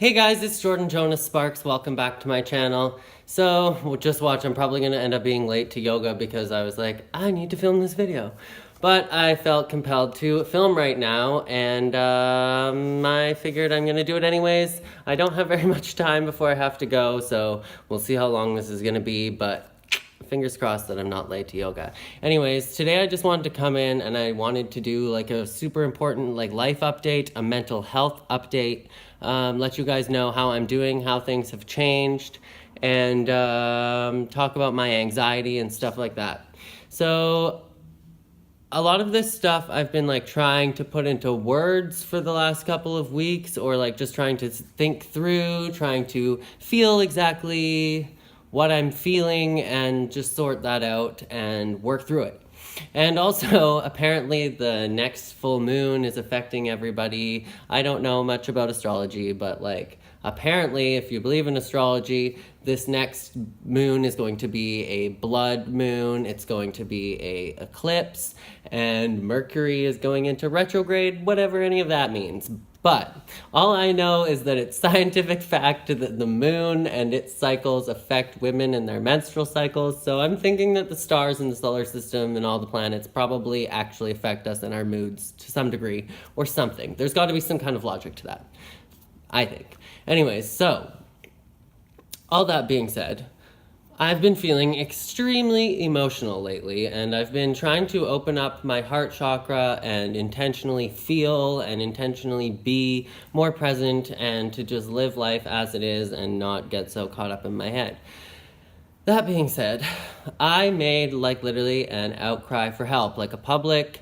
Hey guys, it's Jordan Jonas Sparks. Welcome back to my channel. So, just watch, I'm probably going to end up being late to yoga because I was like, I need to film this video. But I felt compelled to film right now, and I figured I'm going to do it anyways. I don't have very much time before I have to go, so we'll see how long this is going to be, but fingers crossed that I'm not late to yoga. Anyways, today I just wanted to come in and I wanted to do like a super important life update, a mental health update, let you guys know how I'm doing, how things have changed, and talk about my anxiety and stuff like that. So a lot of this stuff I've been trying to put into words for the last couple of weeks, or just trying to think through, trying to feel exactly what I'm feeling and just sort that out and work through it. And also, apparently the next full moon is affecting everybody. I don't know much about astrology, but apparently, if you believe in astrology, this next moon is going to be a blood moon. It's going to be a eclipse, and Mercury is going into retrograde, whatever any of that means. But all I know is that it's scientific fact that the moon and its cycles affect women and their menstrual cycles. So I'm thinking that the stars in the solar system and all the planets probably actually affect us and our moods to some degree or something. There's got to be some kind of logic to that, I think. Anyways, so all that being said, I've been feeling extremely emotional lately, and I've been trying to open up my heart chakra and intentionally feel and intentionally be more present and to just live life as it is and not get so caught up in my head. That being said, I made literally an outcry for help, a public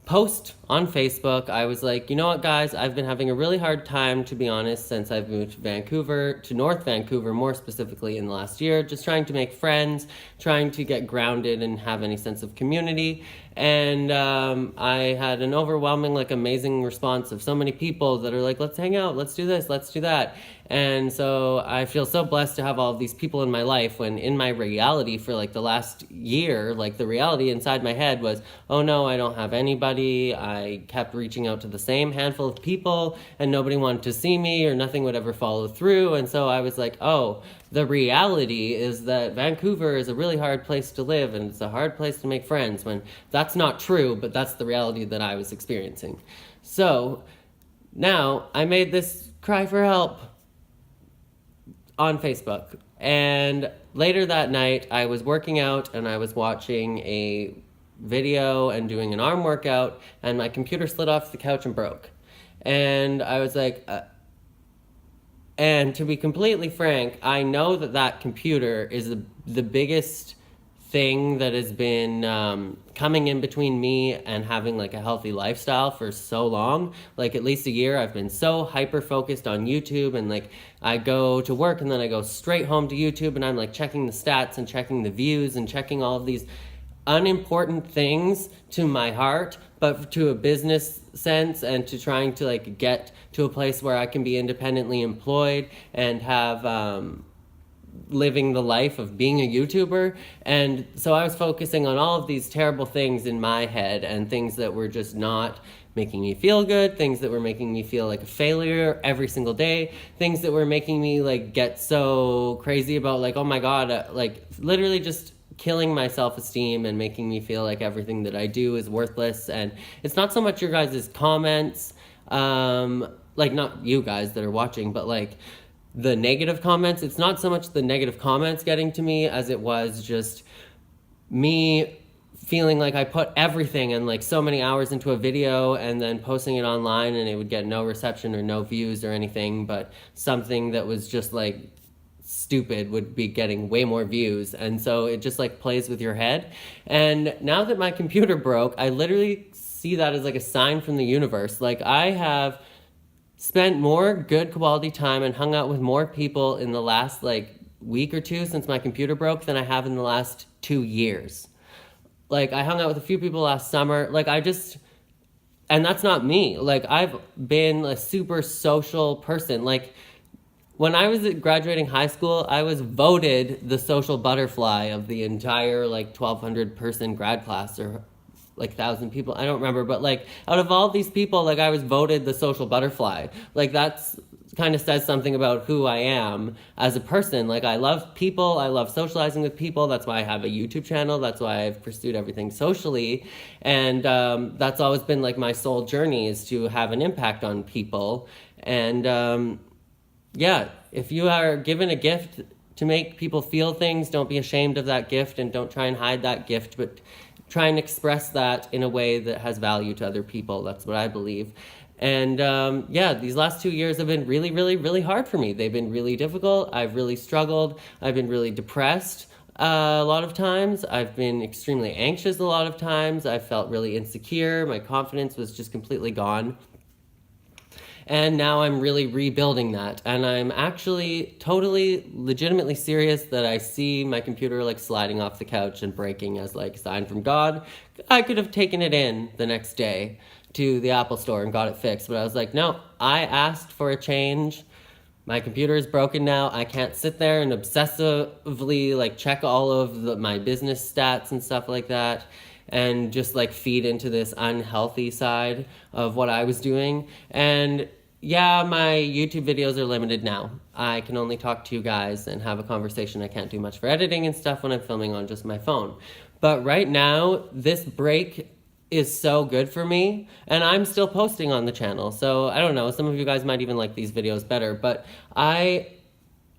post on Facebook. I was like, you know what, guys, I've been having a really hard time, to be honest, since I've moved to North Vancouver, more specifically in the last year, just trying to make friends, trying to get grounded and have any sense of community. And I had an overwhelming, amazing response of so many people that are like, let's hang out, let's do this, let's do that. And so I feel so blessed to have all of these people in my life, when in my reality for the last year, the reality inside my head was, oh no, I don't have anybody. I kept reaching out to the same handful of people and nobody wanted to see me, or nothing would ever follow through. And so I was like, oh, the reality is that Vancouver is a really hard place to live and it's a hard place to make friends, when that's not true, but that's the reality that I was experiencing. So now I made this cry for help on Facebook. And later that night, I was working out and I was watching a video and doing an arm workout, and my computer slid off the couch and broke. And I was like, and to be completely frank, I know that computer is the biggest thing that has been coming in between me and having a healthy lifestyle for so long. At least a year, I've been so hyper focused on YouTube, and I go to work and then I go straight home to YouTube, and I'm checking the stats and checking the views and checking all of these unimportant things to my heart, but to a business sense, and to trying to get to a place where I can be independently employed and have living the life of being a YouTuber. And so I was focusing on all of these terrible things in my head, and things that were just not making me feel good, things that were making me feel like a failure every single day, things that were making me get so crazy about oh my god, literally just killing my self-esteem and making me feel like everything that I do is worthless. And it's not so much your guys' comments, not you guys that are watching, but the negative comments. It's not so much the negative comments getting to me as it was just me feeling like I put everything and so many hours into a video and then posting it online, and it would get no reception or no views or anything, but something that was just stupid would be getting way more views. And so it just plays with your head. And now that my computer broke, I literally see that as a sign from the universe. I have spent more good quality time and hung out with more people in the last week or two since my computer broke than I have in the last 2 years. I hung out with a few people last summer. And that's not me. I've been a super social person. When I was graduating high school, I was voted the social butterfly of the entire 1,200 person grad class, or 1,000 people, I don't remember, but out of all these people, I was voted the social butterfly. That's kind of says something about who I am as a person. Like, I love people, I love socializing with people. That's why I have a YouTube channel. That's why I've pursued everything socially. And that's always been like my soul journey, is to have an impact on people. And yeah, if you are given a gift to make people feel things, don't be ashamed of that gift, and don't try and hide that gift, but try and express that in a way that has value to other people. That's what I believe. And yeah, these last 2 years have been really, really, really hard for me. They've been really difficult. I've really struggled. I've been really depressed a lot of times. I've been extremely anxious a lot of times. I felt really insecure. My confidence was just completely gone. And now I'm really rebuilding that. And I'm actually totally legitimately serious that I see my computer like sliding off the couch and breaking as like a sign from God. I could have taken it in the next day to the Apple store and got it fixed. But I was like, no, I asked for a change. My computer is broken now. I can't sit there and obsessively like check all of my business stats and stuff like that, and just like feed into this unhealthy side of what I was doing. And yeah, my YouTube videos are limited now. I can only talk to you guys and have a conversation. I can't do much for editing and stuff when I'm filming on just my phone. But right now, this break is so good for me, and I'm still posting on the channel. So I don't know, some of you guys might even like these videos better, but I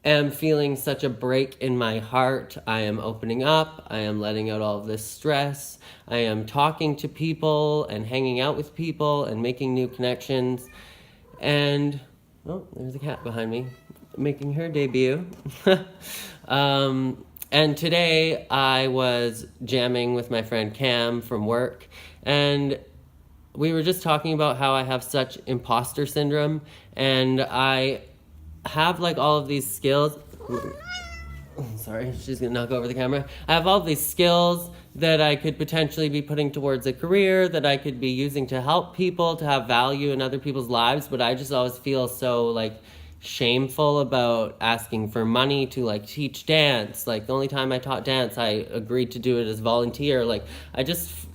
am feeling such a break in my heart. I am opening up. I am letting out all of this stress. I am talking to people and hanging out with people and making new connections. And, oh, there's a cat behind me making her debut. And today I was jamming with my friend Cam from work, and we were just talking about how I have such imposter syndrome, and I have like all of these skills. Sorry, she's gonna knock over the camera. I have all these skills that I could potentially be putting towards a career, that I could be using to help people, to have value in other people's lives, but I just always feel so like shameful about asking for money to like teach dance. Like, the only time I taught dance, I agreed to do it as volunteer. Like,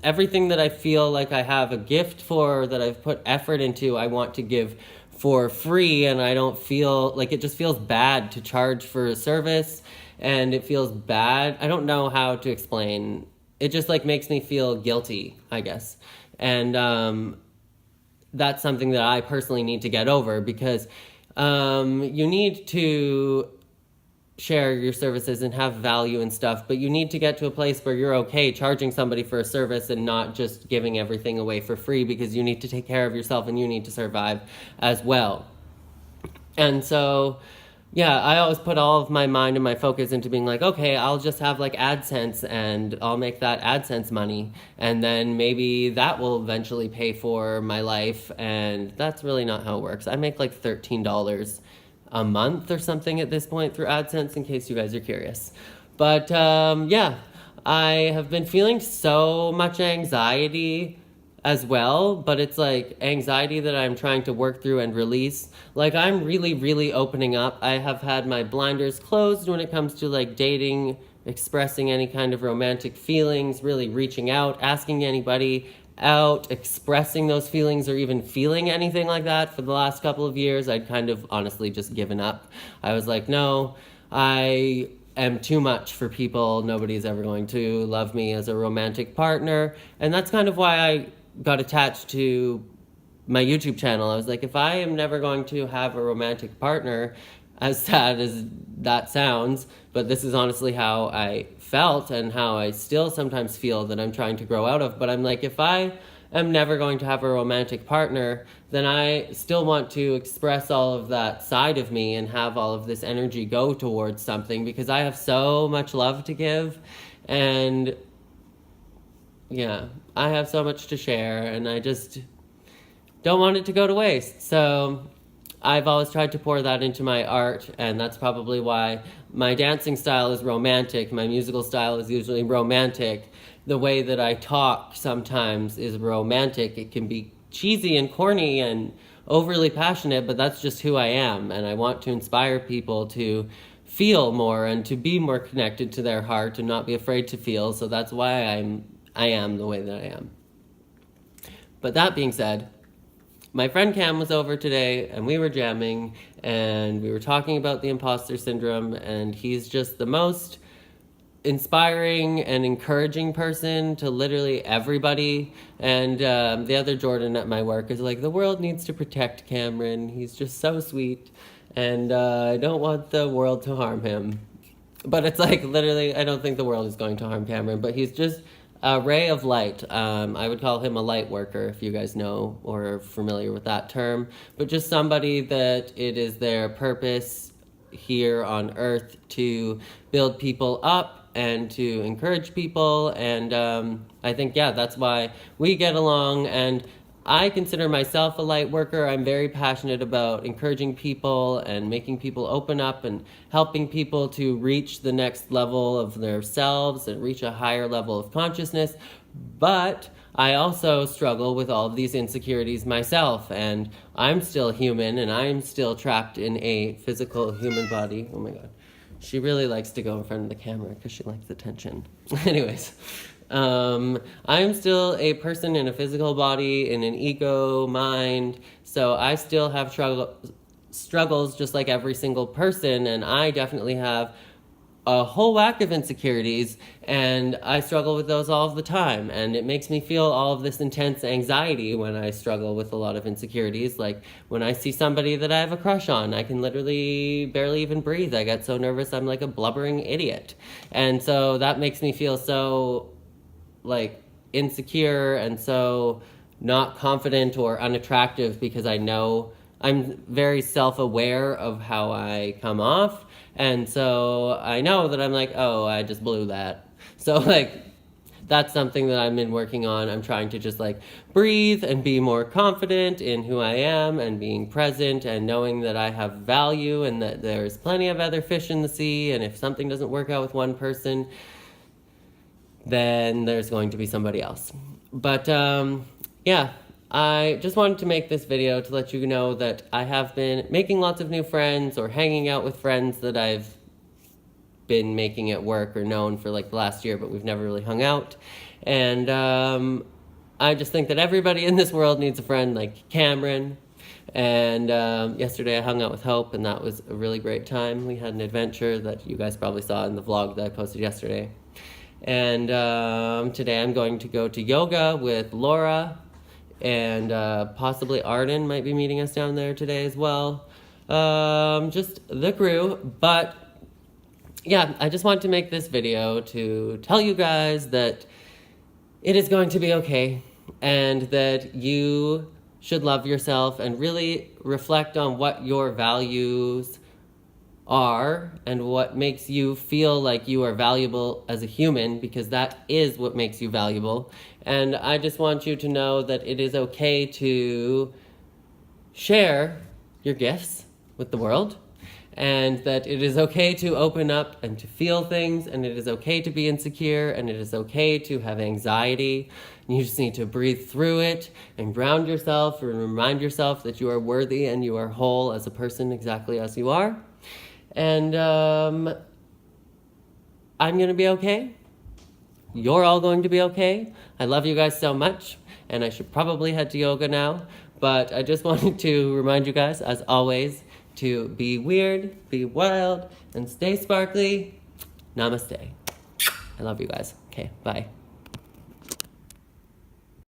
everything that I feel like I have a gift for, that I've put effort into, I want to give for free, and I don't feel like, it just feels bad to charge for a service, and it feels bad. I don't know how to explain. It just like makes me feel guilty, I guess. And that's something that I personally need to get over, because you need to share your services and have value and stuff, but you need to get to a place where you're okay charging somebody for a service and not just giving everything away for free, because you need to take care of yourself and you need to survive as well. And so, yeah, I always put all of my mind and my focus into being like, okay, I'll just have like AdSense and I'll make that AdSense money, and then maybe that will eventually pay for my life. And that's really not how it works. I make like $13 a month or something at this point through AdSense, in case you guys are curious. But yeah, I have been feeling so much anxiety as well, but it's like anxiety that I'm trying to work through and release. Like, I'm really, really opening up. I have had my blinders closed when it comes to like dating, expressing any kind of romantic feelings, really reaching out, asking anybody out, expressing those feelings, or even feeling anything like that. For the last couple of years, I'd kind of honestly just given up. I was like, no, I am too much for people. Nobody's ever going to love me as a romantic partner. And that's kind of why I got attached to my YouTube channel. I was like, if I am never going to have a romantic partner, as sad as that sounds, but this is honestly how I felt and how I still sometimes feel that I'm trying to grow out of. But I'm like, if I am never going to have a romantic partner, then I still want to express all of that side of me and have all of this energy go towards something, because I have so much love to give. And yeah, I have so much to share, and I just don't want it to go to waste. So I've always tried to pour that into my art, and that's probably why my dancing style is romantic. My musical style is usually romantic. The way that I talk sometimes is romantic. It can be cheesy and corny and overly passionate, but that's just who I am, and I want to inspire people to feel more and to be more connected to their heart and not be afraid to feel. So that's why I am the way that I am. But that being said, my friend Cam was over today and we were jamming and we were talking about the imposter syndrome, and he's just the most inspiring and encouraging person to literally everybody. And the other Jordan at my work is like, the world needs to protect Cameron. He's just so sweet, and I don't want the world to harm him. But it's like, literally, I don't think the world is going to harm Cameron, but he's just a ray of light. I would call him a light worker, if you guys know or are familiar with that term. But just somebody that it is their purpose here on earth to build people up and to encourage people. And I think, yeah, that's why we get along. And I consider myself a light worker. I'm very passionate about encouraging people and making people open up and helping people to reach the next level of themselves and reach a higher level of consciousness. But I also struggle with all of these insecurities myself, and I'm still human, and I'm still trapped in a physical human body. Oh my God. She really likes to go in front of the camera because she likes attention. Anyways, I'm still a person in a physical body, in an ego mind, so I still have struggles just like every single person, and I definitely have a whole whack of insecurities, and I struggle with those all of the time, and it makes me feel all of this intense anxiety when I struggle with a lot of insecurities. Like when I see somebody that I have a crush on, I can literally barely even breathe. I get so nervous, I'm like a blubbering idiot. And so that makes me feel so like insecure and so not confident or unattractive, because I know I'm very self-aware of how I come off. And so I know that I'm like, oh, I just blew that. So like, that's something that I've been working on. I'm trying to just like breathe and be more confident in who I am and being present and knowing that I have value and that there's plenty of other fish in the sea. And if something doesn't work out with one person, then there's going to be somebody else. But yeah, I just wanted to make this video to let you know that I have been making lots of new friends or hanging out with friends that I've been making at work or known for like the last year, but we've never really hung out. And I just think that everybody in this world needs a friend like Cameron. And yesterday I hung out with Hope, and that was a really great time. We had an adventure that you guys probably saw in the vlog that I posted yesterday. And today I'm going to go to yoga with Laura, and possibly Arden might be meeting us down there today as well. Just the crew. But yeah, I just wanted to make this video to tell you guys that it is going to be okay, and that you should love yourself and really reflect on what your values are and what makes you feel like you are valuable as a human, because that is what makes you valuable. And I just want you to know that it is okay to share your gifts with the world, and that it is okay to open up and to feel things, and it is okay to be insecure, and it is okay to have anxiety. You just need to breathe through it and ground yourself and remind yourself that you are worthy and you are whole as a person exactly as you are. And I'm going to be okay. You're all going to be okay. I love you guys so much, and I should probably head to yoga now. But I just wanted to remind you guys, as always, to be weird, be wild, and stay sparkly. Namaste. I love you guys. Okay, bye.